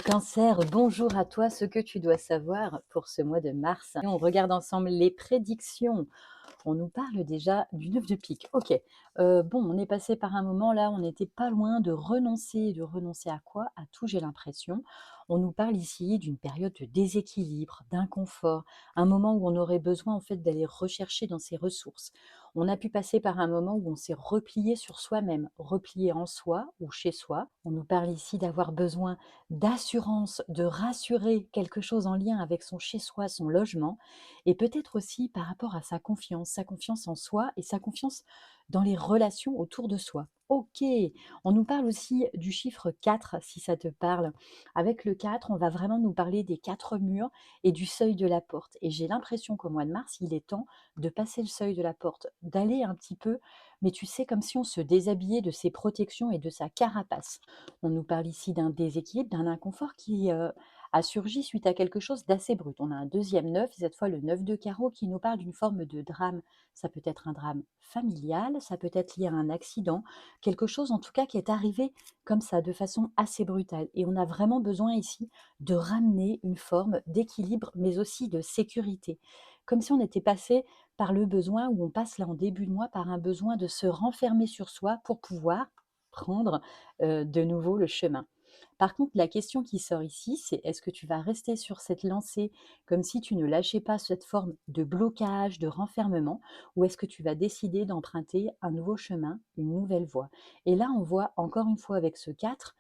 Cancer, bonjour à toi, ce que tu dois savoir pour ce mois de mars. On regarde ensemble les prédictions. On nous parle déjà du 9 de pique. Ok, bon, on est passé par un moment là, on n'était pas loin de renoncer. De renoncer à quoi? À tout, j'ai l'impression. On nous parle ici d'une période de déséquilibre, d'inconfort, un moment où on aurait besoin en fait d'aller rechercher dans ses ressources. On a pu passer par un moment où on s'est replié sur soi-même, replié en soi ou chez soi. On nous parle ici d'avoir besoin d'assurance, de rassurer quelque chose en lien avec son chez-soi, son logement, et peut-être aussi par rapport à sa confiance en soi et sa confiance dans les relations autour de soi. Ok, on nous parle aussi du chiffre 4, si ça te parle. Avec le 4, on va vraiment nous parler des 4 murs et du seuil de la porte. Et j'ai l'impression qu'au mois de mars, il est temps de passer le seuil de la porte, d'aller un petit peu, mais tu sais, comme si on se déshabillait de ses protections et de sa carapace. On nous parle ici d'un déséquilibre, d'un inconfort qui a surgi suite à quelque chose d'assez brut. On a un deuxième 9, et cette fois le 9 de carreau, qui nous parle d'une forme de drame. Ça peut être un drame familial, ça peut être lié à un accident, quelque chose en tout cas qui est arrivé comme ça, de façon assez brutale. Et on a vraiment besoin ici de ramener une forme d'équilibre, mais aussi de sécurité. Comme si on était passé par le besoin, où on passe là en début de mois, par un besoin de se renfermer sur soi pour pouvoir prendre de nouveau le chemin. Par contre, la question qui sort ici, c'est est-ce que tu vas rester sur cette lancée comme si tu ne lâchais pas cette forme de blocage, de renfermement, ou est-ce que tu vas décider d'emprunter un nouveau chemin, une nouvelle voie? Et là, on voit encore une fois avec ce 4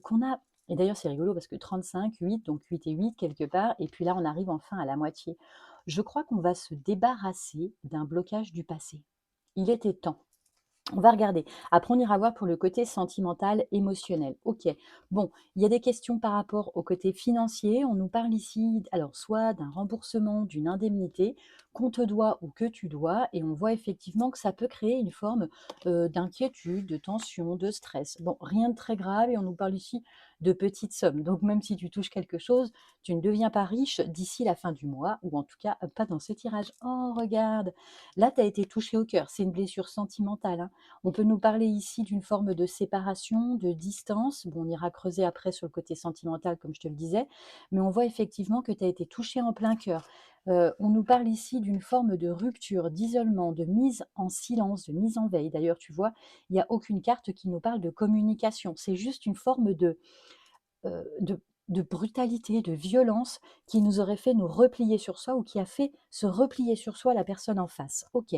qu'on a, et d'ailleurs c'est rigolo parce que 35, 8, donc 8 et 8 quelque part, et puis là on arrive enfin à la moitié. Je crois qu'on va se débarrasser d'un blocage du passé. Il était temps. On va regarder. Après, on ira voir pour le côté sentimental, émotionnel. Ok. Bon, il y a des questions par rapport au côté financier. On nous parle ici, alors, soit d'un remboursement, d'une indemnité qu'on te doit ou que tu dois. Et on voit effectivement que ça peut créer une forme d'inquiétude, de tension, de stress. Bon, rien de très grave. Et on nous parle ici de petites sommes. Donc, même si tu touches quelque chose, tu ne deviens pas riche d'ici la fin du mois, ou en tout cas, pas dans ce tirage. Oh, regarde. Là, tu as été touché au cœur. C'est une blessure sentimentale, hein. On peut nous parler ici d'une forme de séparation, de distance. Bon, on ira creuser après sur le côté sentimental, comme je te le disais, mais on voit effectivement que tu as été touché en plein cœur. On nous parle ici d'une forme de rupture, d'isolement, de mise en silence, de mise en veille. D'ailleurs, tu vois, il n'y a aucune carte qui nous parle de communication. C'est juste une forme de brutalité, de violence qui nous aurait fait nous replier sur soi, ou qui a fait se replier sur soi la personne en face. Ok,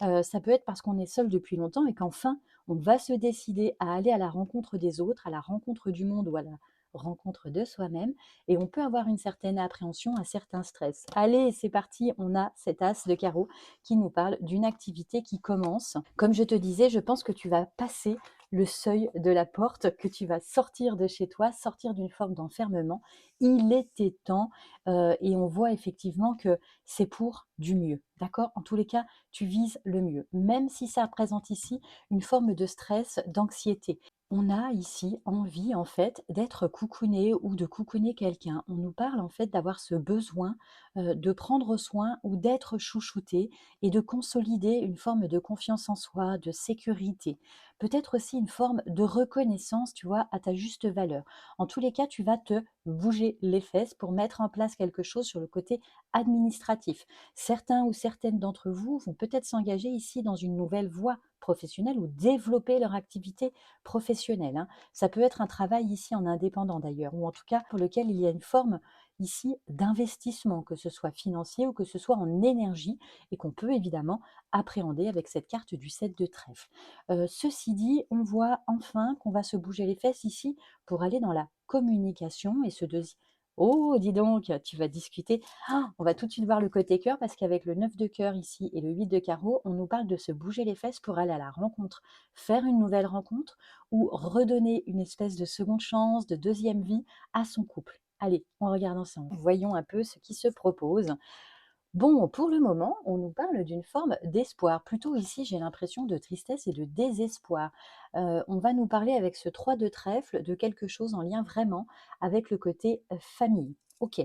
ça peut être parce qu'on est seul depuis longtemps et qu'enfin on va se décider à aller à la rencontre des autres, à la rencontre du monde ou à la rencontre de soi-même, et on peut avoir une certaine appréhension, un certain stress. Allez, c'est parti, on a cet as de carreau qui nous parle d'une activité qui commence. Comme je te disais, je pense que tu vas passer le seuil de la porte, que tu vas sortir de chez toi, sortir d'une forme d'enfermement. Il était temps, et on voit effectivement que c'est pour du mieux, d'accord? En tous les cas, tu vises le mieux, même si ça présente ici une forme de stress, d'anxiété. On a ici envie en fait d'être coucouné ou de coucouner quelqu'un. On nous parle en fait d'avoir ce besoin de prendre soin ou d'être chouchouté, et de consolider une forme de confiance en soi, de sécurité. Peut-être aussi une forme de reconnaissance, tu vois, à ta juste valeur. En tous les cas, tu vas te bouger les fesses pour mettre en place quelque chose sur le côté administratif. Certains ou certaines d'entre vous vont peut-être s'engager ici dans une nouvelle voie professionnelle ou développer leur activité professionnelle, hein. Ça peut être un travail ici en indépendant d'ailleurs, ou en tout cas pour lequel il y a une forme ici d'investissement, que ce soit financier ou que ce soit en énergie, et qu'on peut évidemment appréhender avec cette carte du 7 de trèfle. Ceci dit, on voit enfin qu'on va se bouger les fesses ici pour aller dans la communication, et ce deuxième. Oh, dis donc, tu vas discuter. Ah, on va tout de suite voir le côté cœur, parce qu'avec le 9 de cœur ici et le 8 de carreau, on nous parle de se bouger les fesses pour aller à la rencontre, faire une nouvelle rencontre, ou redonner une espèce de seconde chance, de deuxième vie à son couple. Allez, on regarde ensemble. Voyons un peu ce qui se propose. Bon, pour le moment, on nous parle d'une forme d'espoir. Plutôt ici, j'ai l'impression de tristesse et de désespoir. On va nous parler avec ce 3 de trèfle de quelque chose en lien vraiment avec le côté famille. Ok.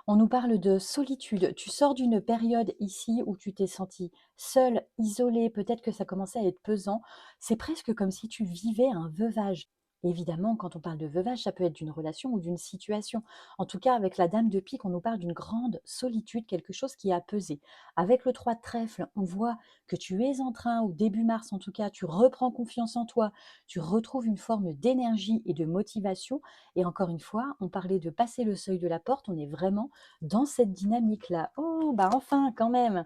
On nous parle de solitude. Tu sors d'une période ici où tu t'es senti seul, isolé, peut-être que ça commençait à être pesant. C'est presque comme si tu vivais un veuvage. Évidemment, quand on parle de veuvage, ça peut être d'une relation ou d'une situation. En tout cas, avec la dame de pique, on nous parle d'une grande solitude, quelque chose qui a pesé. Avec le 3 de trèfle, on voit que tu es en train, ou début mars en tout cas, tu reprends confiance en toi, tu retrouves une forme d'énergie et de motivation. Et encore une fois, on parlait de passer le seuil de la porte, on est vraiment dans cette dynamique-là. Oh, bah enfin, quand même.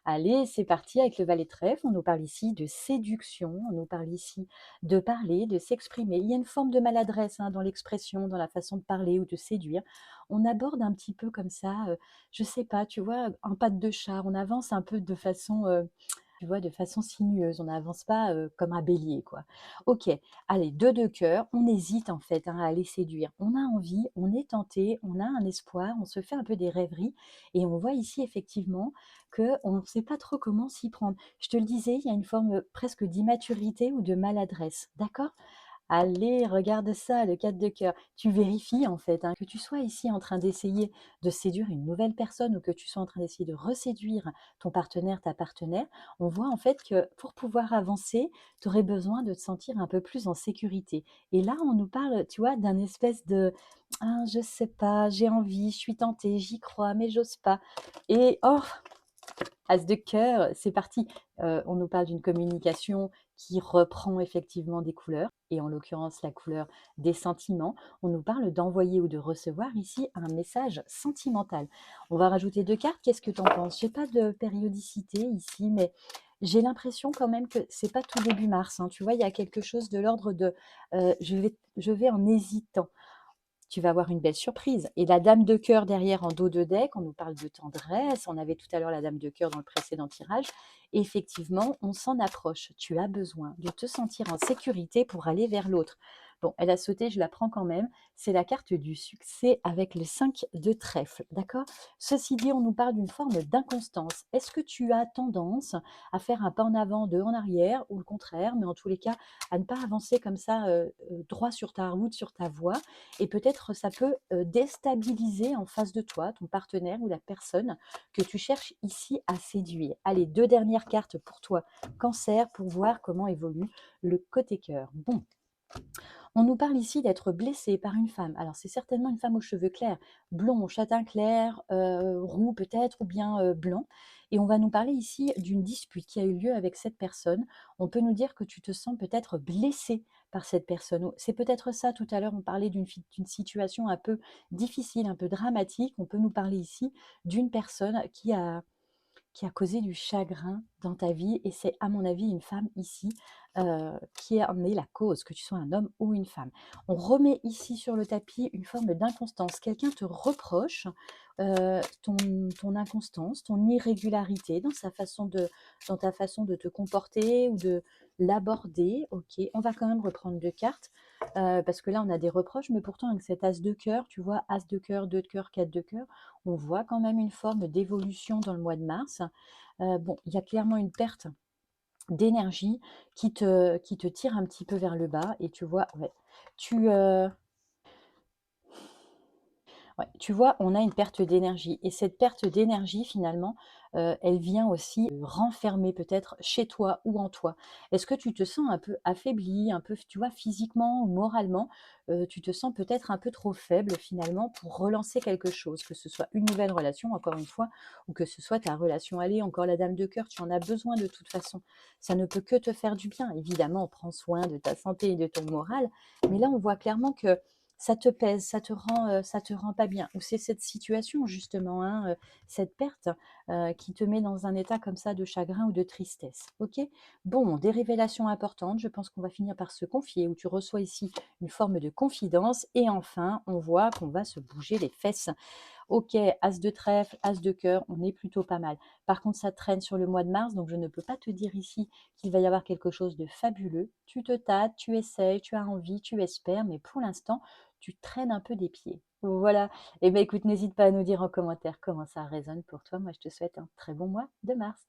Allez, c'est parti avec le valet de trèfle. On nous parle ici de séduction, on nous parle ici de parler, de s'exprimer. Il y a une forme de maladresse dans l'expression, dans la façon de parler ou de séduire. On aborde un petit peu comme ça, je sais pas, tu vois, en patte de chat. On avance un peu de façon, tu vois, de façon sinueuse. On n'avance pas comme un bélier, quoi. Ok, allez, 2 de cœur. On hésite en fait à aller séduire. On a envie, on est tenté, on a un espoir, on se fait un peu des rêveries. Et on voit ici effectivement qu'on ne sait pas trop comment s'y prendre. Je te le disais, il y a une forme presque d'immaturité ou de maladresse, d'accord? Allez, regarde ça, le 4 de cœur. Tu vérifies en fait, que tu sois ici en train d'essayer de séduire une nouvelle personne ou que tu sois en train d'essayer de reséduire ton partenaire, ta partenaire, on voit en fait que pour pouvoir avancer, tu aurais besoin de te sentir un peu plus en sécurité. Et là, on nous parle, tu vois, d'un espèce de ah, je sais pas, j'ai envie, je suis tentée, j'y crois, mais j'ose pas. Et oh, As de cœur, c'est parti. On nous parle d'une communication qui reprend effectivement des couleurs, et en l'occurrence la couleur des sentiments. On nous parle d'envoyer ou de recevoir ici un message sentimental. On va rajouter 2 cartes. Qu'est-ce que tu en penses? J'ai pas de périodicité ici, mais j'ai l'impression quand même que c'est pas tout début mars, hein. Tu vois, il y a quelque chose de l'ordre de, je vais en hésitant. Tu vas avoir une belle surprise. Et la dame de cœur derrière en dos de deck, on nous parle de tendresse. On avait tout à l'heure la dame de cœur dans le précédent tirage. Effectivement, on s'en approche. Tu as besoin de te sentir en sécurité pour aller vers l'autre. Bon, elle a sauté, je la prends quand même. C'est la carte du succès avec le 5 de trèfle, d'accord? Ceci dit, on nous parle d'une forme d'inconstance. Est-ce que tu as tendance à faire un pas en avant, deux en arrière, ou le contraire, mais en tous les cas, à ne pas avancer comme ça droit sur ta route, sur ta voie, et peut-être ça peut déstabiliser en face de toi ton partenaire ou la personne que tu cherches ici à séduire. Allez, 2 dernières cartes pour toi, Cancer, pour voir comment évolue le côté cœur. Bon, on nous parle ici d'être blessé par une femme. Alors c'est certainement une femme aux cheveux clairs, blond, châtain clair, roux peut-être, ou bien blanc. Et on va nous parler ici d'une dispute qui a eu lieu avec cette personne. On peut nous dire que tu te sens peut-être blessé par cette personne. C'est peut-être ça, tout à l'heure on parlait d'une situation un peu difficile, un peu dramatique. On peut nous parler ici d'une personne qui a causé du chagrin dans ta vie, et c'est à mon avis une femme ici qui en est la cause, que tu sois un homme ou une femme. On remet ici sur le tapis une forme d'inconstance. Quelqu'un te reproche ton inconstance, ton irrégularité dans ta façon de te comporter ou de l'aborder. Ok, on va quand même reprendre 2 cartes parce que là on a des reproches, mais pourtant avec cet as de cœur, tu vois, as de cœur, 2 de cœur, 4 de cœur, on voit quand même une forme d'évolution dans le mois de mars. Bon, il y a clairement une perte d'énergie qui te tire un petit peu vers le bas, et tu vois, ouais, tu, ouais, tu vois, on a une perte d'énergie, et cette perte d'énergie finalement, elle vient aussi, renfermer peut-être chez toi ou en toi. Est-ce que tu te sens un peu affaibli, un peu, tu vois, physiquement ou moralement, tu te sens peut-être un peu trop faible finalement pour relancer quelque chose, que ce soit une nouvelle relation encore une fois, ou que ce soit ta relation. Allez, encore la dame de cœur, tu en as besoin de toute façon. Ça ne peut que te faire du bien. Évidemment, prends soin de ta santé et de ton moral, mais là on voit clairement que ça te pèse, ça te rend pas bien. Ou c'est cette situation justement, cette perte, qui te met dans un état comme ça de chagrin ou de tristesse. OK? Bon, des révélations importantes, je pense qu'on va finir par se confier, où tu reçois ici une forme de confidence, et enfin, on voit qu'on va se bouger les fesses. OK, as de trèfle, as de cœur, on est plutôt pas mal. Par contre, ça traîne sur le mois de mars, donc je ne peux pas te dire ici qu'il va y avoir quelque chose de fabuleux. Tu te tâtes, tu essayes, tu as envie, tu espères, mais pour l'instant, tu traînes un peu des pieds. Voilà. Eh bien, écoute, n'hésite pas à nous dire en commentaire comment ça résonne pour toi. Moi, je te souhaite un très bon mois de mars.